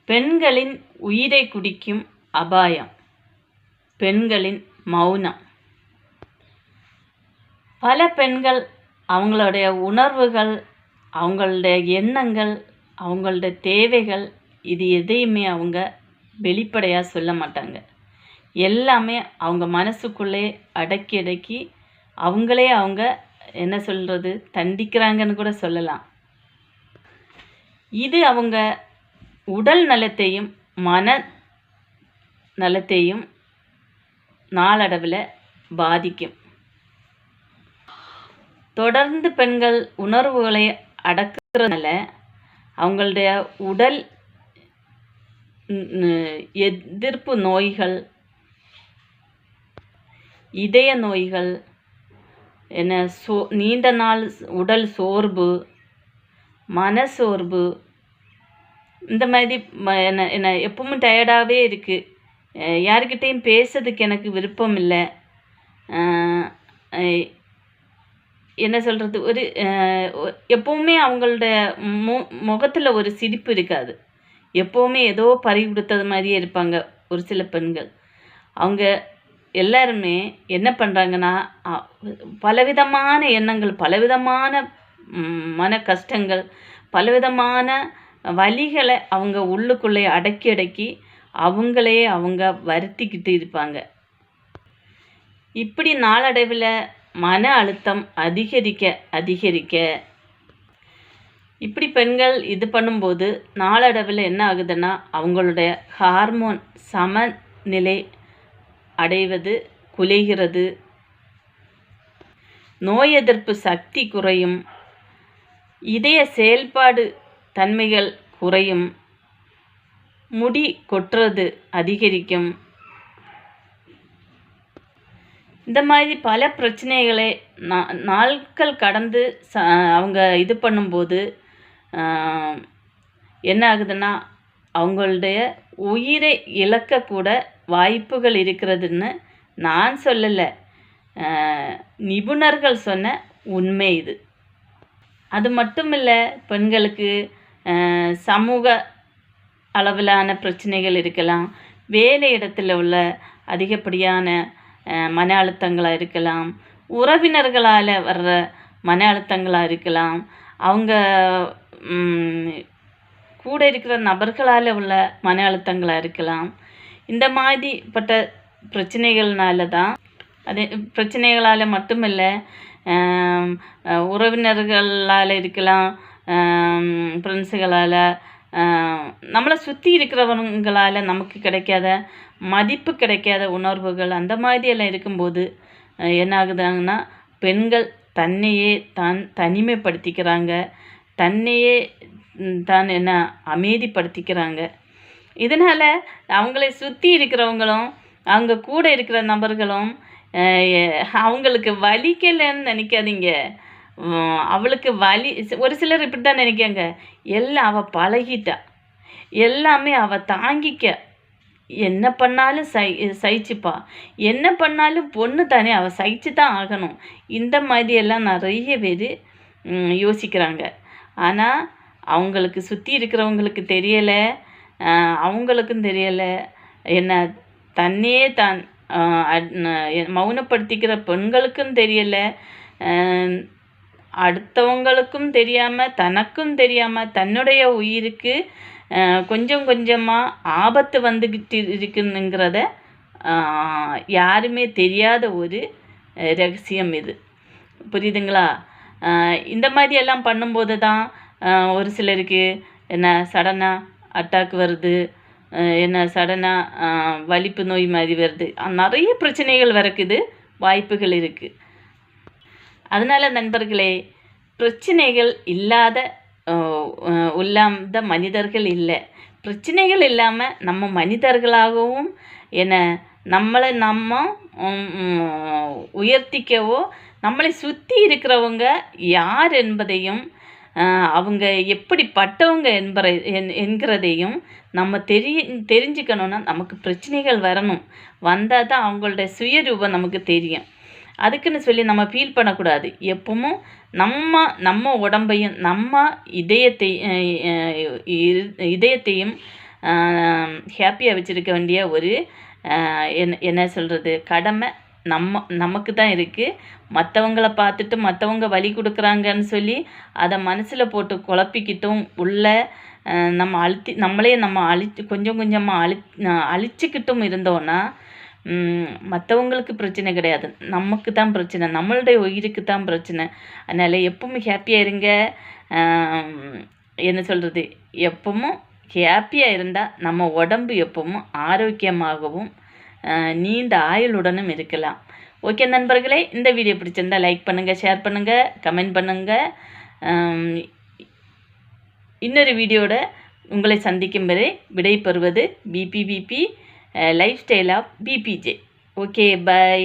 பெண்களின் உயிரை குடிக்கும் அபாயம். பெண்களின் மௌனம். பல பெண்கள் அவங்களுடைய உணர்வுகள், அவங்களுடைய எண்ணங்கள், அவங்களுடைய தேவைகள் இது எதையுமே அவங்க வெளிப்படையாக சொல்ல மாட்டாங்க. எல்லாமே அவங்க மனசுக்குள்ளே அடக்கி அடக்கி அவங்களே அவங்க என்ன சொல்கிறது தண்டிக்கிறாங்கன்னு கூட சொல்லலாம். இது அவங்க உடல் நலத்தையும் மன நலத்தையும் நாளடைவில் பாதிக்கும். தொடர்ந்து பெண்கள் உணர்வுகளை அடக்குறதுனால அவங்களுடைய உடல் எதிர்ப்பு நோய்கள், இதய நோய்கள், நீண்ட நாள் உடல் சோர்வு, மனசோர்வு, இந்த மாதிரி என்ன எப்பவும் டயர்டாகவே இருக்குது, யாருக்கிட்டேயும் பேசுறதுக்கு எனக்கு விருப்பம் இல்லை, என்ன சொல்கிறது, ஒரு எப்போவுமே அவங்களோட முகத்தில் ஒரு சிரிப்பு இருக்காது. எப்போவுமே ஏதோ பறி கொடுத்தது மாதிரியே இருப்பாங்க ஒரு சில பெண்கள். அவங்க எல்லாருமே என்ன பண்ணுறாங்கன்னா, பலவிதமான எண்ணங்கள், பலவிதமான மன கஷ்டங்கள், பலவிதமான வலிகளை அவங்க உள்ளுக்குள்ளே அடக்கி அடக்கி அவங்களே அவங்க வருத்திக்கிட்டு இருப்பாங்க. இப்படி நாளடைவில் மன அழுத்தம் அதிகரிக்க அதிகரிக்க இப்படி பெண்கள் இது பண்ணும்போது நாளடைவில் என்ன ஆகுதுன்னா, அவங்களுடைய ஹார்மோன் சமநிலை அடைவது குலைகிறது, நோய் எதிர்ப்பு சக்தி குறையும், இதய செயல்பாடு தன்மைகள் குறையும், முடி கொட்டுறது அதிகரிக்கும். இந்த மாதிரி பல பிரச்சனைகளை நாட்கள் கடந்து அவங்க இது பண்ணும்போது என்ன ஆகுதுன்னா, அவங்களுடைய உயிரை இழக்கக்கூட வாய்ப்புகள் இருக்கிறதுன்னு நான் சொல்லலை, நிபுணர்கள் சொன்ன உண்மை இது. அது மட்டும் இல்லை, பெண்களுக்கு சமூக அளவிலான பிரச்சனைகள் இருக்கலாம், வேலை இடத்துல உள்ள அதிகப்படியான மன அழுத்தங்களாக இருக்கலாம், உறவினர்களால் வர்ற மன அழுத்தங்களாக இருக்கலாம், அவங்க கூட இருக்கிற நபர்களால் உள்ள மன அழுத்தங்களாக இருக்கலாம். இந்த மாதிரிப்பட்ட பிரச்சனைகள்னால தான், அதே பிரச்சனைகளால் மட்டுமில்லை, உறவினர்களால் இருக்கலாம், ஃப்ரெண்ட்ஸுகளால், நம்மளை சுற்றி இருக்கிறவங்களால் நமக்கு கிடைக்காத மதிப்பு, கிடைக்காத உணர்வுகள், அந்த மாதிரியெல்லாம் இருக்கும்போது என்ன ஆகுதாங்கன்னா, பெண்கள் தன்னையே தனிமைப்படுத்திக்கிறாங்க, தன்னையே அமைதிப்படுத்திக்கிறாங்க. இதனால் அவங்களை சுற்றி இருக்கிறவங்களும் அவங்க கூட இருக்கிற நபர்களும் அவங்களுக்கு வலிக்கலைன்னு நினைக்காதீங்க. அவளுக்கு வலி, ஒரு சிலர் இப்படி தான் நினைக்காங்க, எல்லாம் அவள் பழகிட்டா, எல்லாமே அவள் தாங்கிக்க, என்ன பண்ணாலும் சகிச்சுப்பா, என்ன பண்ணாலும் பொண்ணு தானே, அவள் சகிச்சு தான் ஆகணும். இந்த மாதிரியெல்லாம் நிறைய பேர் யோசிக்கிறாங்க. ஆனால் அவங்களுக்கு சுற்றி இருக்கிறவங்களுக்கு தெரியலை, அவங்களுக்கும் தெரியலை, என்ன தன்னையே மௌனப்படுத்திக்கிற பெண்களுக்கும் தெரியலை, அடுத்தவங்களுக்கும் தெரியாமல், தனக்கும் தெரியாமல், தன்னுடைய உயிருக்கு கொஞ்சம் கொஞ்சமாக ஆபத்து வந்துக்கிட்டு இருக்குங்கிறத யாருமே தெரியாத ஒரு ரகசியம் இது. புரியுதுங்களா? இந்த மாதிரியெல்லாம் பண்ணும்போது தான் ஒரு சிலருக்கு என்ன சடனாக அட்டாக் வருது, என்ன சடனாக வலிப்பு நோய் மாதிரி வருது, நிறைய பிரச்சனைகள் வரக்குது வாய்ப்புகள் இருக்குது. அதனால் நண்பர்களே, பிரச்சனைகள் இல்லாத மனிதர்கள் இல்லை. பிரச்சனைகள் இல்லாமல் நம்ம மனிதர்களாகவும் நம்மளை உயர்த்திக்கவோ, நம்மளை சுற்றி இருக்கிறவங்க யார் என்பதையும் அவங்க எப்படிப்பட்டவங்க என்கிறதையும் நம்ம தெரிஞ்சுக்கணுன்னா நமக்கு பிரச்சனைகள் வரணும். வந்தால் தான் அவங்களுடைய சுயரூபம் நமக்கு தெரியும். அதுக்குன்னு சொல்லி நம்ம ஃபீல் பண்ணக்கூடாது. எப்பவும் நம்ம உடம்பையும் நம்ம இதயத்தையும் ஹாப்பியாக வச்சுருக்க வேண்டிய ஒரு என்ன சொல்கிறது கடமை நமக்கு தான் இருக்குது. மற்றவங்கள பார்த்துட்டு மற்றவங்க வழி கொடுக்குறாங்கன்னு சொல்லி அதை மனசில் போட்டு குழப்பிக்கிட்டும் நம்ம கொஞ்சம் கொஞ்சமாக அழிச்சிக்கிட்டும் இருந்தோன்னா மற்றவங்களுக்கு பிரச்சனை கிடையாது, நமக்கு தான் பிரச்சனை, நம்மளுடைய உயிருக்கு தான் பிரச்சனை. அதனால் எப்பவும் ஹாப்பியாக இருங்க. என்ன சொல்கிறது, எப்பவும் ஹாப்பியாக இருந்தால் நம்ம உடம்பு எப்பவும் ஆரோக்கியமாகவும் நீண்ட ஆயுளுடனும் இருக்கலாம். ஓகே நண்பர்களே, இந்த வீடியோ பிடிச்சிருந்தால் லைக் பண்ணுங்கள், ஷேர் பண்ணுங்கள், கமெண்ட் பண்ணுங்கள். இன்னொரு வீடியோட உங்களை சந்திக்கும் வரை விடை பெறுவது பிபி லைஃப் ஸ்டைல் ஆஃப் பிபிஜே. Okay, by.